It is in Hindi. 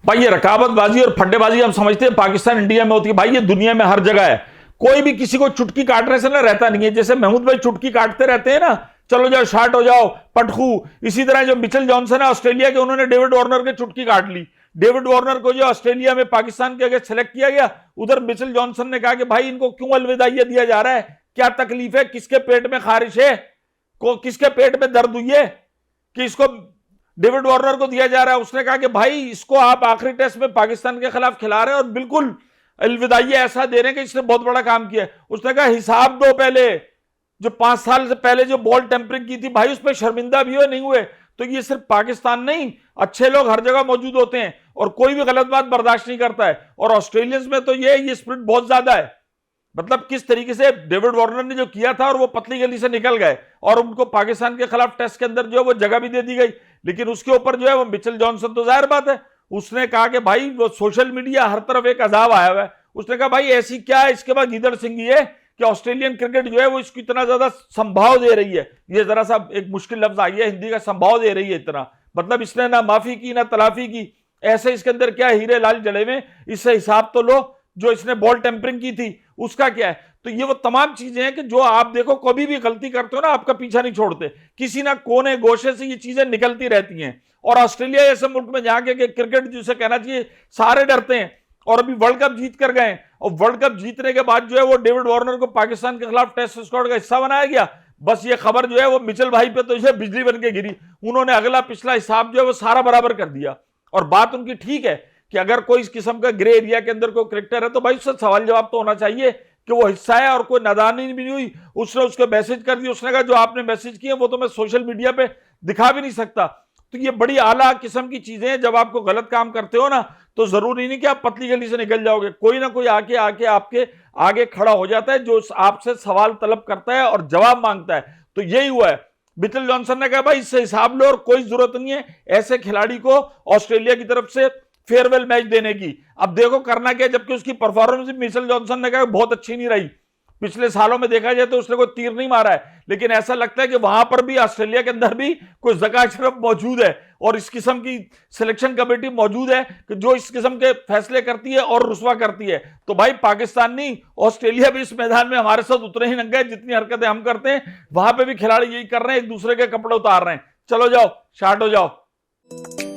भाई ये रकाबतबाजी और फड्डेबाजी हम समझते हैं पाकिस्तान इंडिया में होती है, भाई ये दुनिया में हर जगह है। कोई भी किसी को चुटकी काटने से ना रहता नहीं है। जैसे महमूद भाई चुटकी काटते रहते हैं ना, चलो जाओ शार्ट हो जाओ पटखू, इसी तरह जो मिचेल जॉनसन है ऑस्ट्रेलिया के, उन्होंने डेविड वार्नर के चुटकी काट ली। डेविड वार्नर को जो ऑस्ट्रेलिया में पाकिस्तान के अगेंस्ट सेलेक्ट किया गया, उधर मिचेल जॉनसन ने कहा कि भाई इनको क्यों अलविदाइया दिया जा रहा है, क्या तकलीफ है, किसके पेट में खारिश है, किसके पेट में दर्द हुई है कि इसको डेविड वार्नर को दिया जा रहा है। उसने कहा कि भाई इसको आप आखिरी टेस्ट में पाकिस्तान के खिलाफ खिला रहे हैं और बिल्कुल अलविदाइया ऐसा दे रहे हैं कि इसने बहुत बड़ा काम किया है। उसने कहा हिसाब दो पहले, जो 5 साल से पहले जो बॉल टेम्परिंग की थी भाई, उस पर शर्मिंदा भी हुए नहीं हुए। तो ये सिर्फ पाकिस्तान नहीं, अच्छे लोग हर जगह मौजूद होते हैं और कोई भी गलत बात बर्दाश्त नहीं करता है। और ऑस्ट्रेलियंस में तो ये स्पिरिट बहुत ज्यादा है। मतलब किस तरीके से डेविड वार्नर ने जो किया था और वो पतली गली से निकल गए और उनको पाकिस्तान के खिलाफ टेस्ट के अंदर जो है वो जगह भी दे दी गई। लेकिन उसके ऊपर जो है वो मिचेल जॉनसन, तो जाहिर बात है उसने कहा कि भाई वो सोशल मीडिया हर तरफ एक अजाब आया हुआ है। उसने कहा भाई ऐसी क्या है इसके बाद गीदड़ सिंह ये कि ऑस्ट्रेलियन क्रिकेट जो है वो इसको इतना ज्यादा संभाव दे रही है। ये जरा सा एक मुश्किल लफ्ज आई है हिंदी का, संभाव दे रही है इतना, मतलब इसने ना माफी की ना तलाफी की। ऐसे इसके अंदर क्या हीरे लाल जले में, इससे हिसाब तो लो। जो इसने बॉल टेम्परिंग की थी उसका क्या है। तो ये वो तमाम चीजें हैं कि जो आप देखो कभी भी गलती करते हो ना, आपका पीछा नहीं छोड़ते, किसी ना कोने गोशे से ये चीजें निकलती रहती हैं। और ऑस्ट्रेलिया जैसे मुल्क में जहां के क्रिकेट जिसे कहना चाहिए सारे डरते हैं, और अभी वर्ल्ड कप जीत कर गए, और वर्ल्ड कप जीतने के बाद जो है वो डेविड वार्नर को पाकिस्तान के खिलाफ टेस्ट स्क्वाड का हिस्सा बनाया गया। बस ये खबर जो है वो मिचेल भाई पे तो इसे बिजली बन के गिरी। उन्होंने अगला पिछला हिसाब जो है वो सारा बराबर कर दिया। और बात उनकी ठीक है कि अगर कोई इस किस्म का ग्रे एरिया के अंदर कोई क्रिकेटर है तो भाई उससे सवाल जवाब तो होना चाहिए कि वो हिस्सा है, और कोई नादानी भी नहीं हुई। उसने उसको मैसेज कर दिया, उसने कहा जो आपने मैसेज किए वो तो मैं सोशल मीडिया पे दिखा भी नहीं सकता। तो ये बड़ी आला किस्म की चीजें हैं। जब आपको गलत काम करते हो ना तो जरूरी नहीं कि आप पतली गली से निकल जाओगे, कोई ना कोई आके आके आपके आगे खड़ा हो जाता है जो आपसे सवाल तलब करता है और जवाब मांगता है। तो यही हुआ है। मिचेल जॉनसन ने कहा भाई इससे हिसाब लो और कोई जरूरत नहीं है ऐसे खिलाड़ी को ऑस्ट्रेलिया की तरफ से फेयरवेल मैच देने की। अब देखो करना क्या, जबकि उसकी परफॉर्मेंस मिचेल जॉनसन ने कहा बहुत अच्छी नहीं रही। पिछले सालों में देखा जाए तो उसने कोई तीर नहीं मारा है, लेकिन ऐसा लगता है कि वहां पर भी ऑस्ट्रेलिया के अंदर भी कोई ज़का अशरफ मौजूद है और इस किस्म की सिलेक्शन कमेटी मौजूद है कि जो इस किस्म के फैसले करती है और रुस्वा करती है। तो भाई पाकिस्तान नहीं, ऑस्ट्रेलिया भी इस मैदान में हमारे साथ उतने ही नंगे हैं जितनी हरकतें हम करते हैं। वहां पर भी खिलाड़ी यही कर रहे हैं, एक दूसरे के कपड़े उतार रहे हैं। चलो जाओ शार्ट हो जाओ।